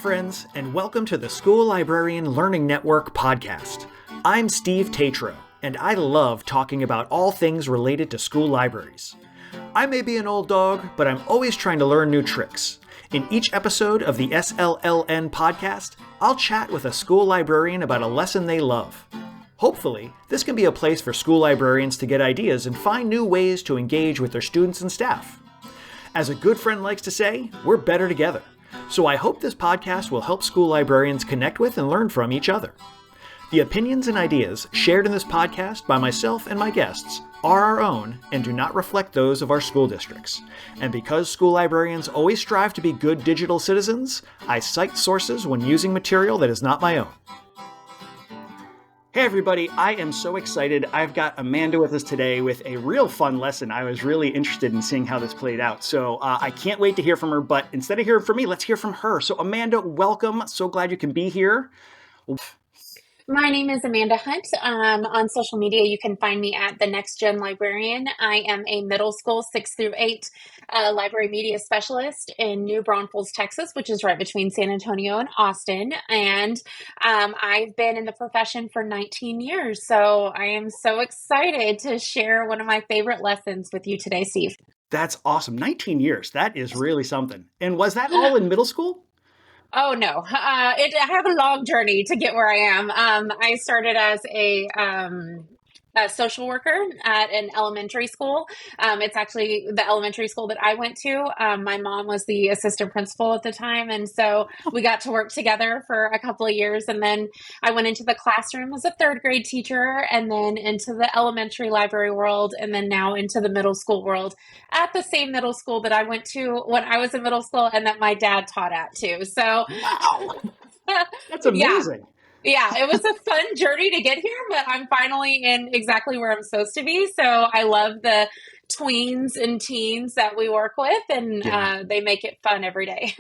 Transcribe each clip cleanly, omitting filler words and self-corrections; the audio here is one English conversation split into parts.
friends, and welcome to the School Librarian Learning Network podcast. I'm Steve Tatro, and I love talking about all things related to school libraries. I may be an old dog, but I'm always trying to learn new tricks. In each episode of the SLLN podcast, I'll chat with a school librarian about a lesson they love. Hopefully, this can be a place for school librarians to get ideas and find new ways to engage with their students and staff. As a good friend likes to say, we're better together. So I hope this podcast will help school librarians connect with and learn from each other. The opinions and ideas shared in this podcast by myself and my guests are our own and do not reflect those of our school districts. And because school librarians always strive to be good digital citizens, I cite sources when using material that is not my own. Hey everybody, I am so excited. I've got Amanda with us today with a real fun lesson. I was really interested in seeing how this played out. So I can't wait to hear from her, but instead of hearing from me, let's hear from her. So Amanda, welcome. So glad you can be here. My name is Amanda Hunt. On social media, you can find me at the Next Gen Librarian. I am a middle school 6 through 8 library media specialist in New Braunfels, Texas, which is right between San Antonio and Austin. And I've been in the profession for 19 years. So I am so excited to share one of my favorite lessons with you today, Steve. That's awesome. 19 years. That is really something. And was that all in middle school? Oh, no. I have a long journey to get where I am. I started as a social worker at an elementary school. It's actually the elementary school that I went to. My mom was the assistant principal at the time. And so we got to work together for a couple of years. And then I went into the classroom as a third grade teacher, and then into the elementary library world, and then now into the middle school world at the same middle school that I went to when I was in middle school and that my dad taught at too. So wow, that's amazing. Yeah, it was a fun journey to get here, but I'm finally in exactly where I'm supposed to be. So I love the tweens and teens that we work with, and they make it fun every day.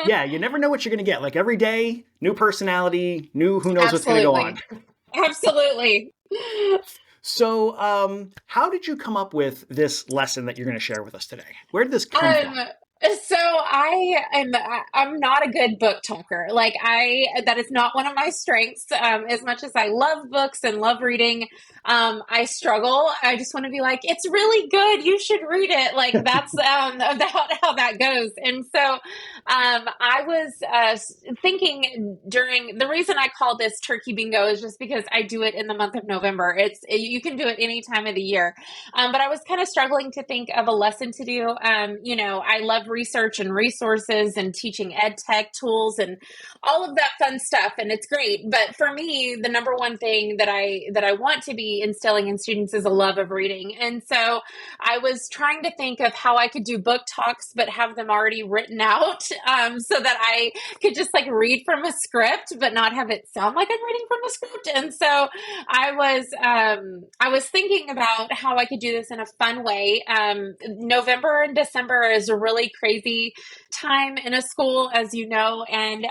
Yeah, you never know what you're going to get. Like every day, new personality, new who knows what's going to go on. Absolutely. So how did you come up with this lesson that you're going to share with us today? Where did this come from? So I'm not a good book talker. That is not one of my strengths. As much as I love books and love reading, I struggle. I just want to be like, it's really good. You should read it. Like that's about how that goes. And so I was thinking during the reason I call this turkey bingo is just because I do it in the month of November. You can do it any time of the year. But I was kind of struggling to think of a lesson to do. I love research and resources and teaching ed tech tools and all of that fun stuff. And it's great. But for me, the number one thing that I want to be instilling in students is a love of reading. And so I was trying to think of how I could do book talks, but have them already written out so that I could just read from a script, but not have it sound like I'm reading from a script. And so I was thinking about how I could do this in a fun way. November and December is a really crazy time in a school, as you know, and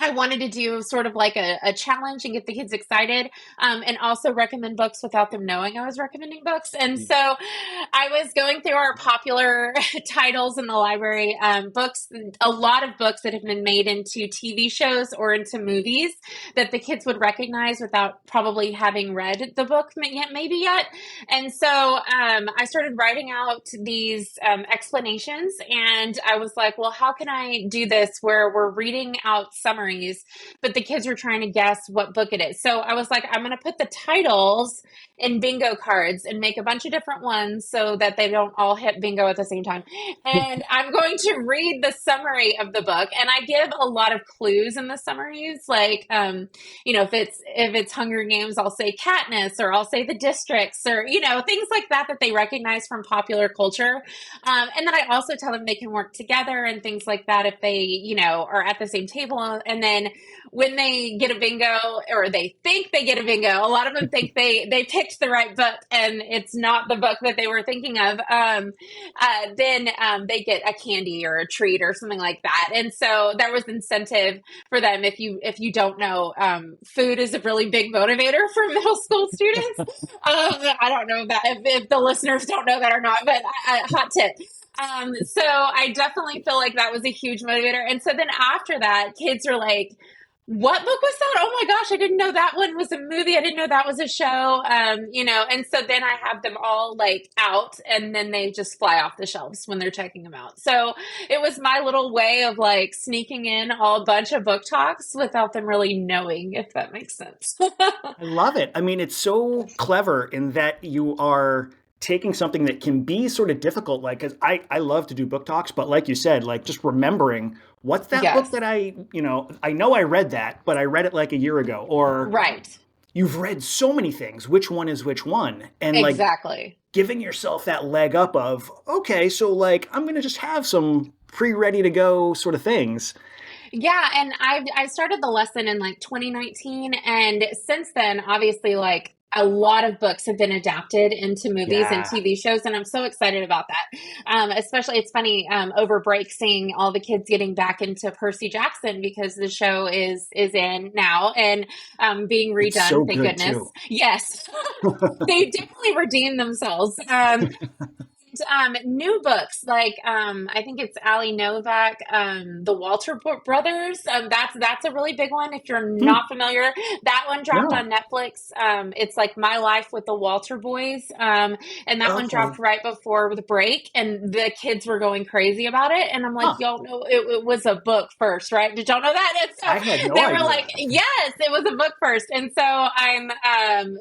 I wanted to do sort of like a challenge and get the kids excited, and also recommend books without them knowing I was recommending books. And so I was going through our popular titles in the library, books, a lot of books that have been made into TV shows or into movies that the kids would recognize without probably having read the book maybe yet. And so I started writing out these explanations, and I was like, well, how can I do this where we're reading out summaries, but the kids were trying to guess what book it is. So I was like, I'm going to put the titles in bingo cards and make a bunch of different ones so that they don't all hit bingo at the same time. And I'm going to read the summary of the book. And I give a lot of clues in the summaries. If it's Hunger Games, I'll say Katniss, or I'll say the districts, or, things like that they recognize from popular culture. And then I also tell them they can work together and things like that if they, are at the same table. And then when they get a bingo, or they think they get a bingo, a lot of them think they picked the right book and it's not the book that they were thinking of. Then they get a candy or a treat or something like that. And so there was incentive for them. If you don't know, food is a really big motivator for middle school students. I don't know if the listeners don't know that or not, but hot tip. So I definitely feel like that was a huge motivator. And so then after that, kids are like, what book was that? Oh my gosh, I didn't know that one was a movie. I didn't know that was a show. And so then I have them all like out and then they just fly off the shelves when they're checking them out. So it was my little way of like sneaking in a bunch of book talks without them really knowing, if that makes sense. I love it. I mean, it's so clever in that you are taking something that can be sort of difficult, like, because I love to do book talks, but like you said, like just remembering what's that book Yes, that I know I read that, but I read it like a year ago, or right. you've read so many things, which one is which one? And like Exactly. giving yourself that leg up of, okay, so like I'm going to just have some pre-ready to go sort of things. Yeah, and I started the lesson in like 2019, and since then, obviously, like a lot of books have been adapted into movies and Yeah, TV shows, and I'm so excited about that. Especially, it's funny over break seeing all the kids getting back into Percy Jackson because the show is in now and being it's so redone. Thank good goodness. too. Yes, they definitely redeemed themselves. New books like I think it's Ali Novak, the Brothers. That's a really big one. If you're Hmm, not familiar, that one dropped no. on Netflix. It's like My Life with the Walter Boys, and that one Okay. dropped right before the break, and the kids were going crazy about it. And I'm like, Huh. y'all know it was a book first, right? Did y'all know that? And I had so no they were like, idea. yes, it was a book first. And so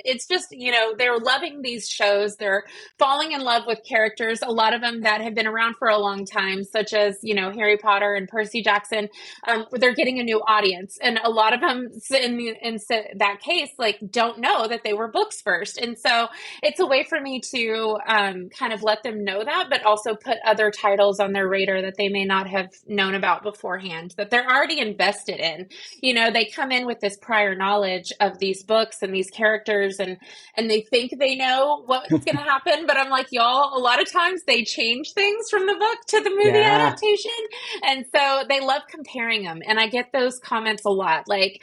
it's just they're loving these shows. They're falling in love with characters, a lot of them that have been around for a long time, such as, Harry Potter and Percy Jackson. They're getting a new audience. And a lot of them in that case, like don't know that they were books first. And so it's a way for me to kind of let them know that, but also put other titles on their radar that they may not have known about beforehand, that they're already invested in. They come in with this prior knowledge of these books and these characters and they think they know what's going to happen. But I'm like, y'all, a lot of times they change things from the book to the movie Yeah. adaptation. And so they love comparing them. And I get those comments a lot. Like,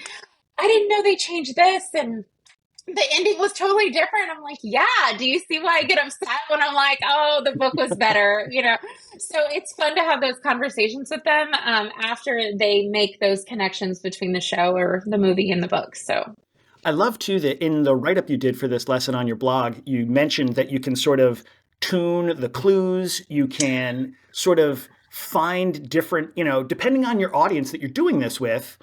I didn't know they changed this. And the ending was totally different. I'm like, yeah. Do you see why I get upset when I'm like, oh, the book was better? So it's fun to have those conversations with them after they make those connections between the show or the movie and the book. So I love too that in the write up you did for this lesson on your blog, you mentioned that you can sort of tune the clues. You can sort of find different, depending on your audience that you're doing this with,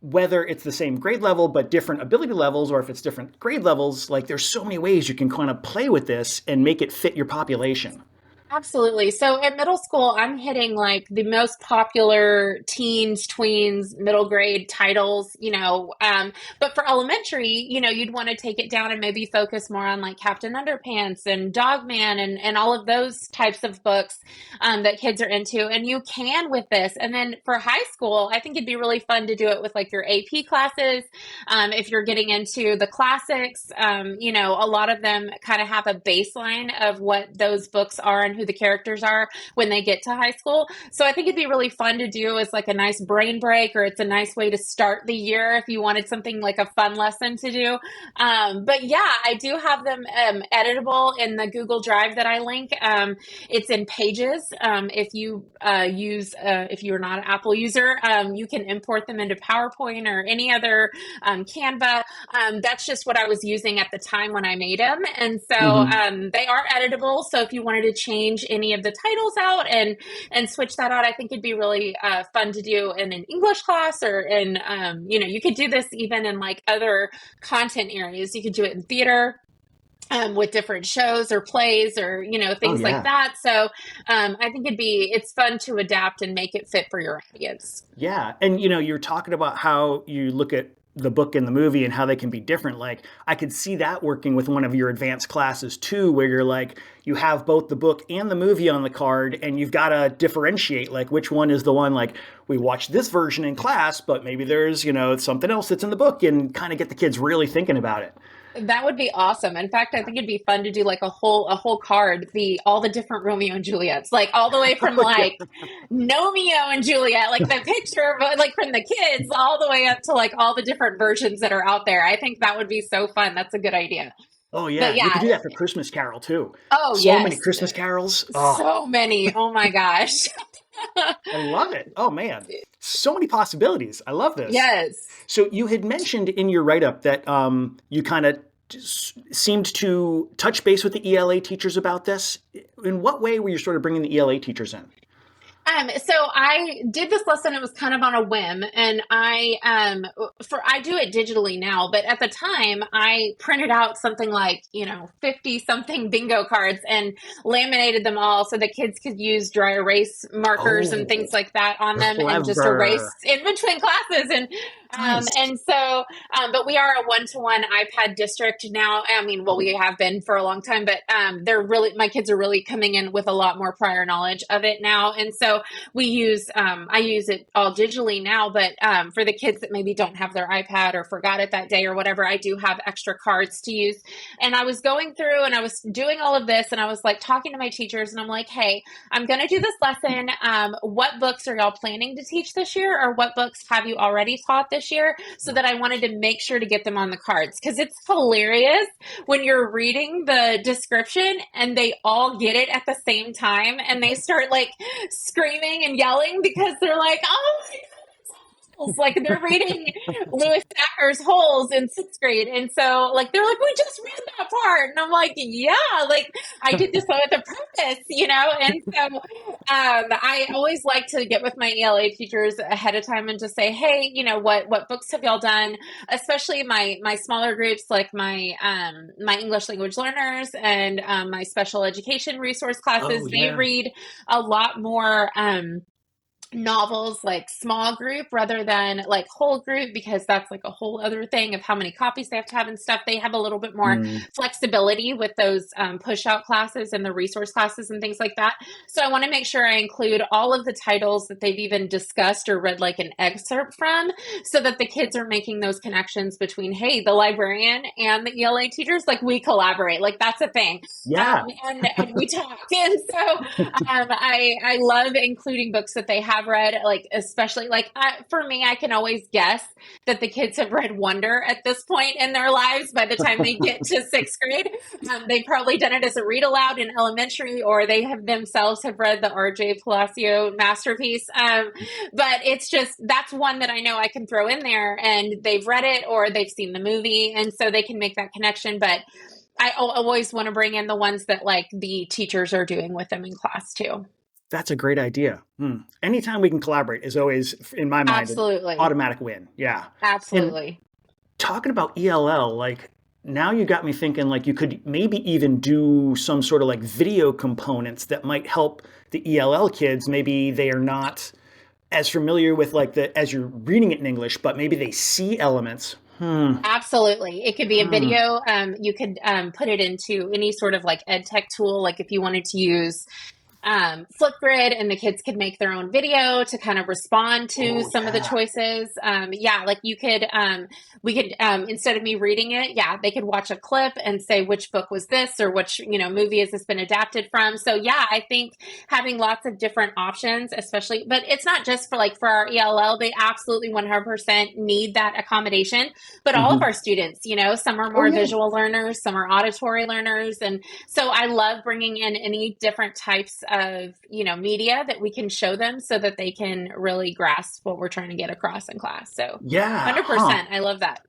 whether it's the same grade level but different ability levels, or if it's different grade levels, like there's so many ways you can kind of play with this and make it fit your population. absolutely. So at middle school, I'm hitting like the most popular teens, tweens, middle grade titles, but for elementary, you'd want to take it down and maybe focus more on like Captain Underpants and Dogman and all of those types of books that kids are into. And you can with this. And then for high school, I think it'd be really fun to do it with like your AP classes. If you're getting into the classics, a lot of them kind of have a baseline of what those books are and who the characters are when they get to high school. So I think it'd be really fun to do as like a nice brain break, or it's a nice way to start the year if you wanted something like a fun lesson to do. But yeah, I do have them editable in the Google Drive that I link. It's in Pages. If you're not an Apple user, you can import them into PowerPoint or any other Canva. That's just what I was using at the time when I made them. And so Hmm. they are editable. So if you wanted to change any of the titles out and switch that out, I think it'd be really fun to do in an English class or you could do this even in like other content areas. You could do it in theater. With different shows or plays or Oh things like yeah. that. So I think it's fun to adapt and make it fit for your audience. Yeah. And you're talking about how you look at the book and the movie and how they can be different. Like I could see that working with one of your advanced classes too, where you're like, you have both the book and the movie on the card and you've got to differentiate like which one is the one, like we watched this version in class, but maybe there's, something else that's in the book, and kind of get the kids really thinking about it. That would be awesome. In fact, I think it'd be fun to do like a whole card, the all the different Romeo and Juliets, like all the way from Oh yeah. like Nomeo and Juliet, like the picture, but like from the kids, all the way up to like all the different versions that are out there. I think that would be so fun. That's a good idea. Oh But yeah, you could yeah, do that for Christmas Carol too. oh So many yes, Christmas carols. Oh, so many. Oh my gosh. I love it. Oh man, so many possibilities. I love this. Yes. So you had mentioned in your write-up that you kind of seemed to touch base with the ELA teachers about this. In what way were you sort of bringing the ELA teachers in? So I did this lesson. It was kind of on a whim, and I do it digitally now, but at the time I printed out something like 50 something bingo cards and laminated them all so the kids could use dry erase markers and Oh, things like that on them and just clever. erase in between classes. Nice. But we are a one-to-one iPad district now. I mean, well, we have been for a long time, but my kids are really coming in with a lot more prior knowledge of it now, and so I use it all digitally now, but for the kids that maybe don't have their iPad or forgot it that day or whatever, I do have extra cards to use. And I was going through and I was doing all of this and I was like talking to my teachers and I'm like, hey, I'm going to do this lesson. What books are y'all planning to teach this year, or what books have you already taught this year? So that I wanted to make sure to get them on the cards, because it's hilarious when you're reading the description and they all get it at the same time and they start like screaming and yelling because they're like, oh my goodness, like they're reading Lewis Thacker's Holes in sixth grade. And so like they're like, we just read that part. And I'm like, yeah, like I did this with a purpose, And so I always like to get with my ELA teachers ahead of time and just say, hey, what books have y'all done? Especially my smaller groups, like my English language learners and my special education resource Oh classes. They yeah. read a lot more novels like small group rather than like whole group, because that's like a whole other thing of how many copies they have to have and stuff. They have a little bit more Mm. flexibility with those push out classes and the resource classes and things like that. So I want to make sure I include all of the titles that they've even discussed or read like an excerpt from, so that the kids are making those connections between, hey, the librarian and the ELA teachers, like we collaborate, like that's a thing. Yeah. And we talk. And so I love including books that they have read, like especially like for me, I can always guess that the kids have read Wonder at this point in their lives. By the time they get to sixth grade, they've probably done it as a read aloud in elementary, or they have themselves have read the R.J. Palacio masterpiece. But it's just that's one that I know I can throw in there, and they've read it or they've seen the movie, and so they can make that connection. But I always want to bring in the ones that like the teachers are doing with them in class too. That's a great idea. Anytime we can collaborate is always, in my mind, an Absolutely. automatic win. Yeah. And Absolutely. talking about ELL, like now you got me thinking like you could maybe even do some sort of like video components that might help the ELL kids. Maybe they are not as familiar with like as you're reading it in English, but maybe they see elements. Absolutely. It could be a Hmm. video. You could put it into any sort of like ed tech tool. Like if you wanted to use Flipgrid and the kids could make their own video to kind of respond to Oh some of the yeah. choices. Yeah, like we could, instead of me reading it, yeah, they could watch a clip and say which book was this or which, movie has this been adapted from. So yeah, I think having lots of different options, especially, but it's not just for like for our ELL, they absolutely 100% need that accommodation, but all of Hmm. our students, some are Oh more yeah. visual learners, some are auditory learners. And so I love bringing in any different types of, media that we can show them so that they can really grasp what we're trying to get across in class. So Yeah. Huh. 100%. I love that.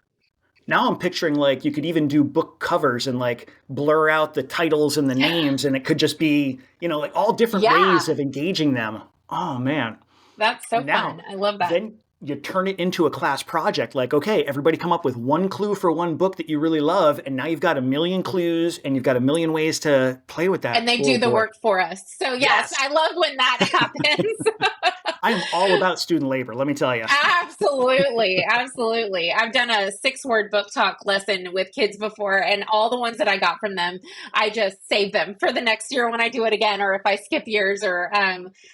Now I'm picturing like you could even do book covers and like blur out the titles and the names, and it could just be, like all different ways Yeah, of engaging them. Oh man. that's so And now, fun. I love that. then you turn it into a class project. Like, okay, everybody come up with one clue for one book that you really love, and now you've got a million clues and you've got a million ways to play with that. And they Oh do the boy. work for us. So yes, Yes. I love when that happens. I am all about student labor, let me tell you. Absolutely. Absolutely. I've done a 6 word book talk lesson with kids before, and all the ones that I got from them, I just save them for the next year when I do it again, or if I skip years, or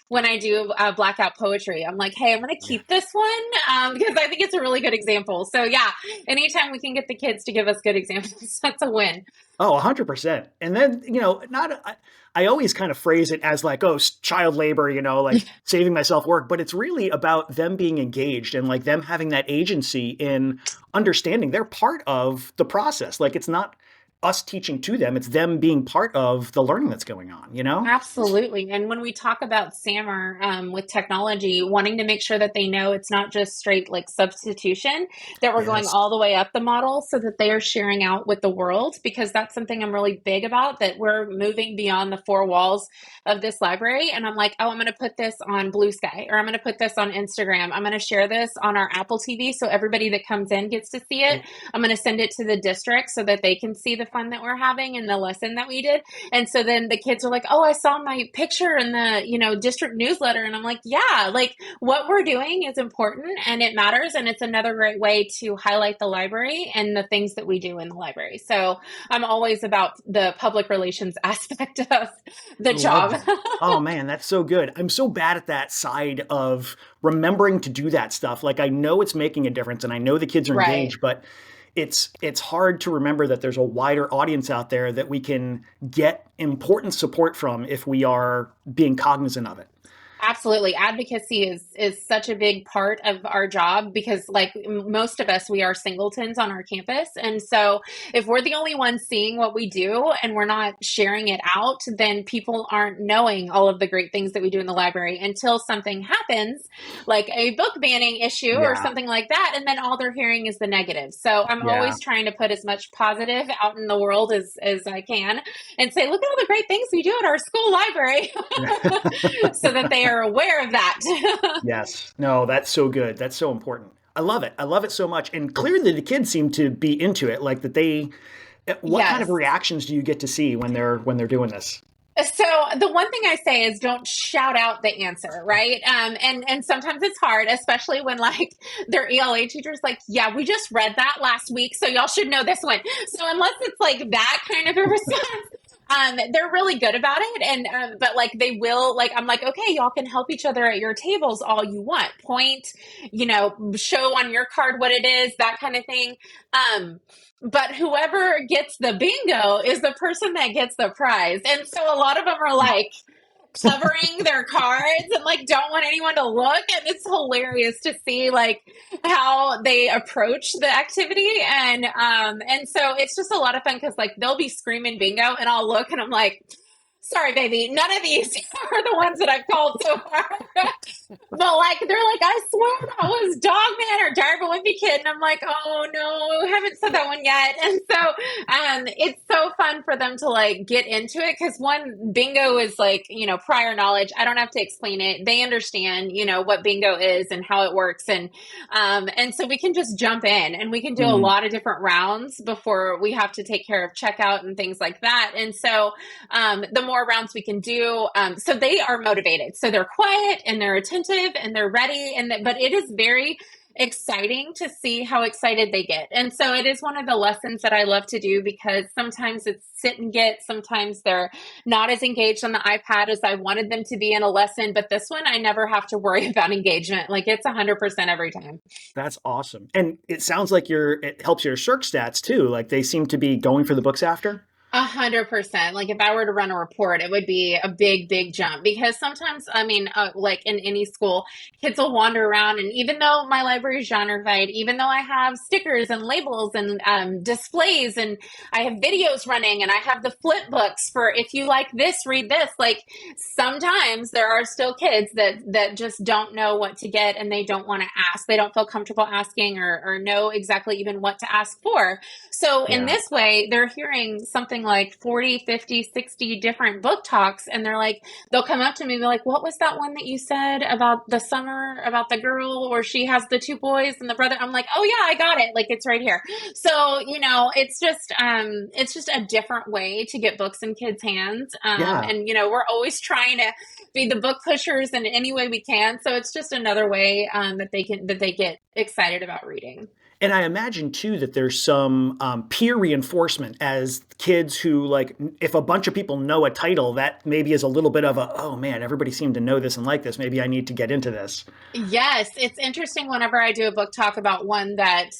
when I do blackout poetry. I'm like, hey, I'm going to Yeah. keep this one because I think it's a really good example. So, yeah, anytime we can get the kids to give us good examples, that's a win. Oh, 100%. And then, not I always kind of phrase it as like, oh, child labor, like saving myself work, but it's really about them being engaged and like them having that agency in understanding they're part of the process. Like it's not us teaching to them. It's them being part of the learning that's going on, you know? Absolutely. And when we talk about SAMR with technology, wanting to make sure that they know it's not just straight like substitution, that we're going Yes. all the way up the model so that they are sharing out with the world, because that's something I'm really big about, that we're moving beyond the four walls of this library. And I'm like, oh, I'm going to put this on Blue Sky, or I'm going to put this on Instagram. I'm going to share this on our Apple TV so everybody that comes in gets to see it. I'm going to send it to the district so that they can see the fun that we're having and the lesson that we did. And so then the kids are like, oh, I saw my picture in the, district newsletter. And I'm like, yeah, like what we're doing is important and it matters. And it's another great way to highlight the library and the things that we do in the library. So I'm always about the public relations aspect of the Love job. that. Oh man, that's so good. I'm so bad at that side of remembering to do that stuff. Like I know it's making a difference and I know the kids are Right. engaged, but it's hard to remember that there's a wider audience out there that we can get important support from if we are being cognizant of it. Absolutely. Advocacy is such a big part of our job because like most of us, we are singletons on our campus. And so if we're the only ones seeing what we do and we're not sharing it out, then people aren't knowing all of the great things that we do in the library until something happens, like a book banning issue or Yeah. something like that. And then all they're hearing is the negative. So I'm Yeah. always trying to put as much positive out in the world as I can and say, look at all the great things we do at our school library. So that they are aware of that. Yes. No, that's so good. That's so important. I love it. I love it so much. And clearly the kids seem to be into it. Like that they what kind of Yes. reactions do you get to see when they're doing this? So the one thing I say is don't shout out the answer, right? And sometimes it's hard, especially when like their ELA teacher's like, yeah, we just read that last week, so y'all should know this one. So unless it's like that kind of a response, they're really good about it. And but like they will like I'm like, okay, y'all can help each other at your tables all you want. Point, show on your card what it is, that kind of thing. But whoever gets the bingo is the person that gets the prize. And so a lot of them are like covering their cards and like don't want anyone to look. And it's hilarious to see like how they approach the activity. And so it's just a lot of fun because like they'll be screaming bingo and I'll look and I'm like, sorry, baby, none of these are the ones that I've called so far. But like they're like, I swear that was Dogman or Diary of a Wimpy Kid, and I'm like, oh no, I haven't said that one yet. And so it's so fun for them to like get into it because one bingo is like prior knowledge. I don't have to explain it; they understand what bingo is and how it works, and so we can just jump in and we can do a Mm, lot of different rounds before we have to take care of checkout and things like that. And so the more rounds we can do, so they are motivated, so they're quiet and they're attentive and they're ready but it is very exciting to see how excited they get. And so it is one of the lessons that I love to do because sometimes it's sit and get, sometimes they're not as engaged on the iPad as I wanted them to be in a lesson, but this one I never have to worry about engagement. Like it's 100% every time. that's awesome. And it sounds like it helps your search stats too. Like they seem to be going for the books after. 100%. Like if I were to run a report, it would be a big, big jump because sometimes, I mean, like in any school, kids will wander around. And even though my library is genreified, even though I have stickers and labels and displays and I have videos running and I have the flip books for if you like this, read this, like sometimes there are still kids that just don't know what to get and they don't want to ask. They don't feel comfortable asking or know exactly even what to ask for. So in Yeah. this way, they're hearing something like 40, 50, 60 different book talks. And they're like, they'll come up to me and be like, what was that one that you said about the summer, about the girl, or she has the two boys and the brother? I'm like, oh yeah, I got it. Like it's right here. So, it's just a different way to get books in kids' hands. Yeah. And, we're always trying to be the book pushers in any way we can. So it's just another way that they get excited about reading. And I imagine too that there's some peer reinforcement as kids who like, if a bunch of people know a title, that maybe is a little bit of a, oh man, everybody seemed to know this and like this. Maybe I need to get into this. Yes, it's interesting whenever I do a book talk about one that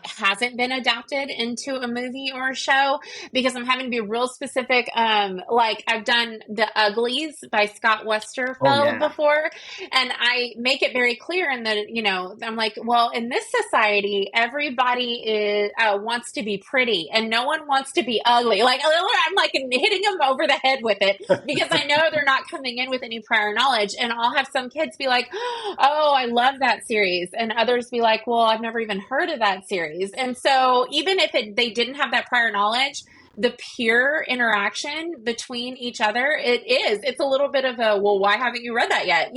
hasn't been adapted into a movie or a show because I'm having to be real specific. Like I've done The Uglies by Scott Oh Westerfeld yeah. before, and I make it very clear in the, I'm like, well, in this society, everybody wants to be pretty and no one wants to be ugly. Like I'm like hitting them over the head with it because I know they're not coming in with any prior knowledge. And I'll have some kids be like, oh, I love that series. And others be like, well, I've never even heard of that series. And so even if they didn't have that prior knowledge, the peer interaction between each other, it's a little bit of a, well, why haven't you read that yet?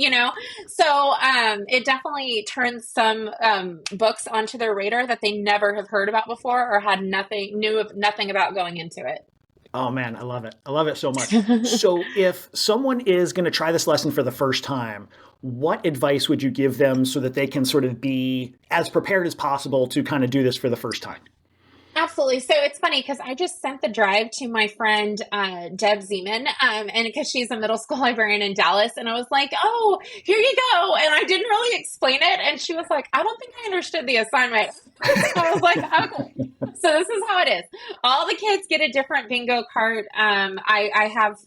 So it definitely turns some books onto their radar that they never have heard about before or knew of nothing about going into it. Oh man, I love it. I love it so much. So if someone is going to try this lesson for the first time, what advice would you give them so that they can sort of be as prepared as possible to kind of do this for the first time? Absolutely. So it's funny because I just sent the drive to my friend Deb Zeman, and because she's a middle school librarian in Dallas, and I was like, "Oh, here you go," and I didn't really explain it, and she was like, "I don't think I understood the assignment." So I was like, "Okay." So this is how it is. All the kids get a different bingo card. I have,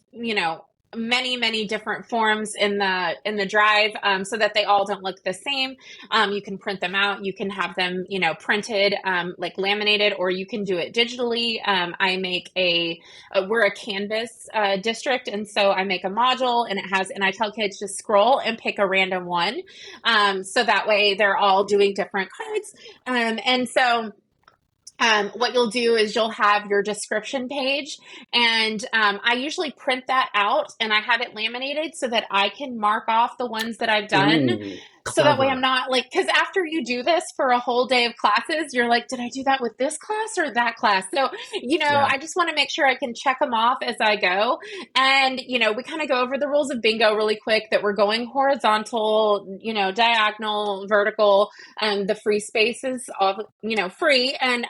many different forms in the drive, so that they all don't look the same. You can print them out. You can have them, printed, like laminated, or you can do it digitally. I make we're a Canvas district, and so I make a module, and I tell kids to scroll and pick a random one, so that way they're all doing different cards, and so. What you'll do is you'll have your description page, and I usually print that out and I have it laminated so that I can mark off the ones that I've done. Ooh, So that way I'm clever. not like, because after you do this for a whole day of classes, you're like, did I do that with this class or that class? So, Yeah. I just want to make sure I can check them off as I go. And, we kind of go over the rules of bingo really quick, that we're going horizontal, diagonal, vertical, and the free space is all, free. And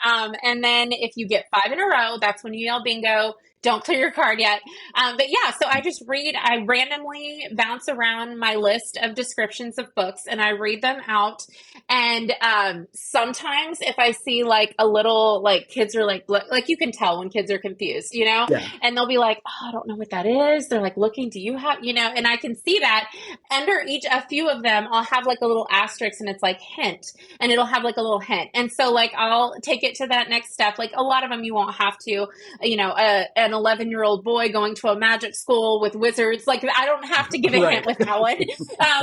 then if you get five in a row, that's when you yell bingo. Don't clear your card yet. But yeah, so I randomly bounce around my list of descriptions of books and I read them out. And sometimes if I see like a little, like kids are like you can tell when kids are confused, Yeah. and they'll be like, oh, I don't know what that is. They're like looking, do you have, and I can see that under a few of them, I'll have like a little asterisk and it's like hint, and it'll have like a little hint. And so like I'll take it to that next step. Like a lot of them you won't have to, an 11-year-old boy going to a magic school with wizards. Like I don't have to give a hint Right. with that one.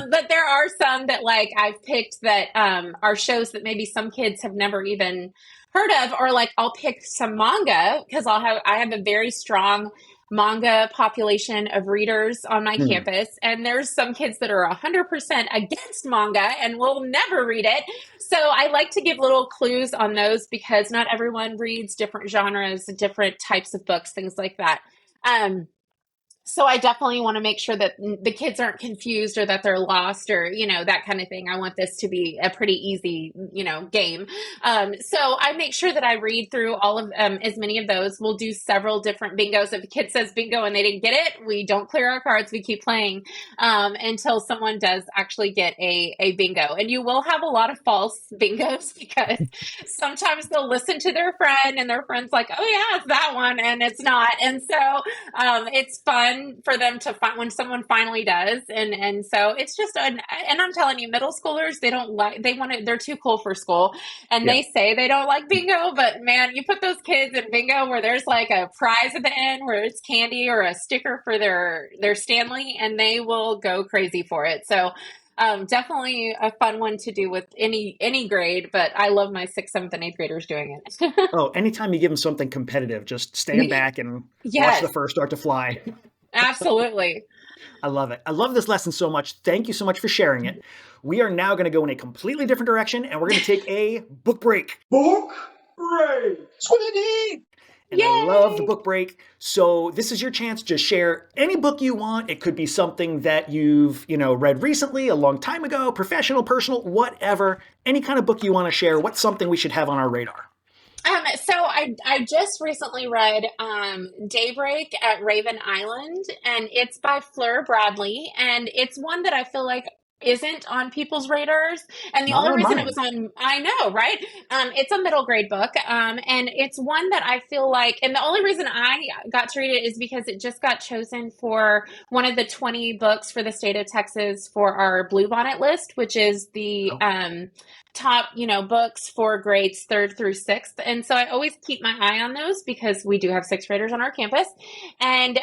But there are some that like I've picked that are shows that maybe some kids have never even heard of, or like I'll pick some manga because I have a very strong manga population of readers on my Hmm. campus, and there's some kids that are 100% against manga and will never read it. So I like to give little clues on those because not everyone reads different genres, different types of books, things like that. Um, so I definitely want to make sure that the kids aren't confused or that they're lost or, that kind of thing. I want this to be a pretty easy, game. So I make sure that I read through all of as many of those. We'll do several different bingos. If a kid says bingo and they didn't get it, we don't clear our cards. We keep playing until someone does actually get a bingo. And you will have a lot of false bingos because sometimes they'll listen to their friend and their friend's like, oh yeah, it's that one. And it's not. And so it's fun for them to find when someone finally does, and so it's just and I'm telling you, middle schoolers, they're too cool for school, and Yeah. they say they don't like bingo, but man, you put those kids in bingo where there's like a prize at the end where it's candy or a sticker for their Stanley, and they will go crazy for it. So definitely a fun one to do with any grade, but I love my sixth, seventh, and eighth graders doing it. Oh, anytime you give them something competitive, just stand back and watch the Yes, fur start to fly. absolutely. I love it. I love this lesson so much. Thank you so much for sharing it. We are now going to go in a completely different direction and we're going to take a book break. Book break. Squiddy. And I love the Yay! book break. So this is your chance to share any book you want. It could be something that you've, read recently, a long time ago, professional, personal, whatever. Any kind of book you want to share. What's something we should have on our radar? So I just recently read Daybreak at Raven Island, and it's by Fleur Bradley, and it's one that I feel like isn't on people's radars. And the Not only on reason it mine. was on, I know, right? It's a middle grade book. And it's one that I feel like, and the only reason I got to read it is because it just got chosen for one of the 20 books for the state of Texas for our Bluebonnet list, which is the, top, books for grades 3rd through 6th. And so I always keep my eye on those because we do have 6th graders on our campus. And,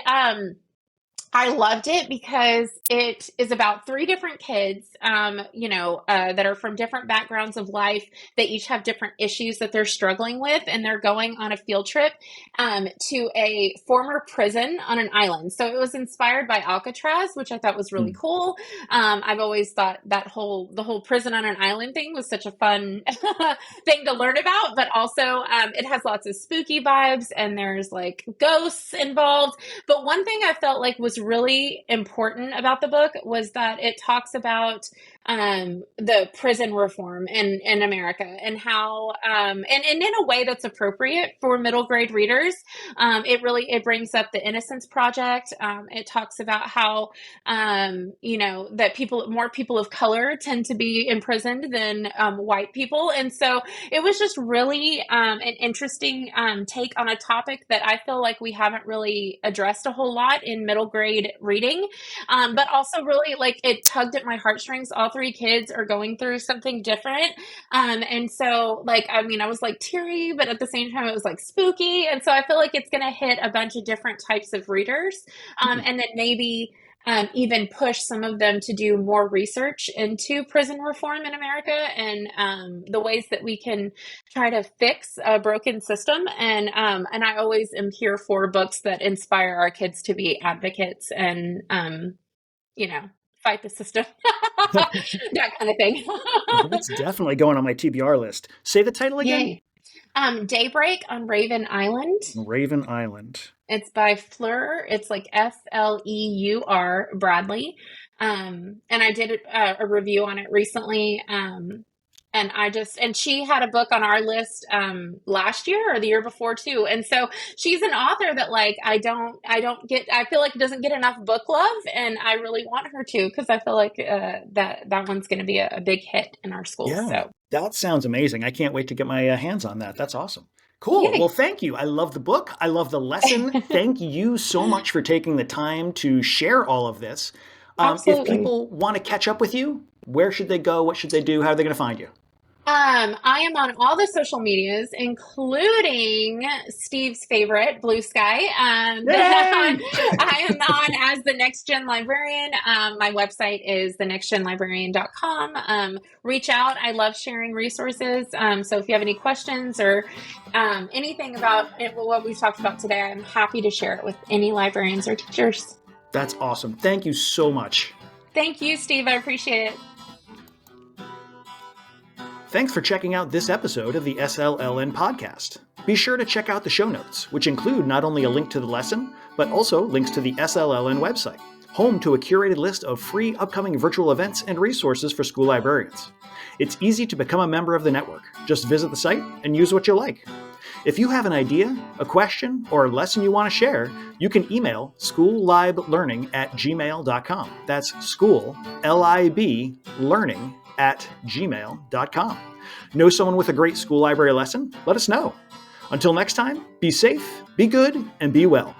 I loved it because it is about 3 different kids, that are from different backgrounds of life. They each have different issues that they're struggling with, and they're going on a field trip to a former prison on an island. So it was inspired by Alcatraz, which I thought was really cool. I've always thought the whole prison on an island thing was such a fun thing to learn about, but also it has lots of spooky vibes, and there's like ghosts involved. But one thing I felt like was really important about the book was that it talks about the prison reform in America, and how and in a way that's appropriate for middle grade readers. It brings up the Innocence Project. It talks about how that more people of color tend to be imprisoned than white people, and so it was just really an interesting take on a topic that I feel like we haven't really addressed a whole lot in middle grade reading, but also really like it tugged at my heartstrings. All 3 kids are going through something different, and so like I was like teary, but at the same time it was like spooky, and so I feel like it's going to hit a bunch of different types of readers, and then maybe even push some of them to do more research into prison reform in America, and the ways that we can try to fix a broken system. And I always am here for books that inspire our kids to be advocates and fight the system, that kind of thing. Well, that's definitely going on my TBR list. Say the title again. Yay. Daybreak on Raven Island. Raven Island. It's by Fleur. It's like Fleur Bradley. And I did a review on it recently. And she had a book on our list last year or the year before too. And so she's an author that like I feel like doesn't get enough book love, and I really want her to, because I feel like that one's going to be a big hit in our school. Yeah, so that sounds amazing. I can't wait to get my hands on that. That's awesome. Cool. Yay. Well, thank you. I love the book. I love the lesson. Thank you so much for taking the time to share all of this. If people want to catch up with you, where should they go? What should they do? How are they going to find you? I am on all the social medias, including Steve's favorite, Blue Sky. I am on as the Next Gen Librarian. My website is thenextgenlibrarian.com. Reach out. I love sharing resources. So if you have any questions or anything about what we've talked about today, I'm happy to share it with any librarians or teachers. That's awesome. Thank you so much. Thank you, Steve. I appreciate it. Thanks for checking out this episode of the SLLN podcast. Be sure to check out the show notes, which include not only a link to the lesson, but also links to the SLLN website, home to a curated list of free upcoming virtual events and resources for school librarians. It's easy to become a member of the network. Just visit the site and use what you like. If you have an idea, a question, or a lesson you want to share, you can email schoolliblearning@gmail.com. That's school, L-I-B, learning@gmail.com. Know someone with a great school library lesson? Let us know. Until next time, be safe, be good, and be well.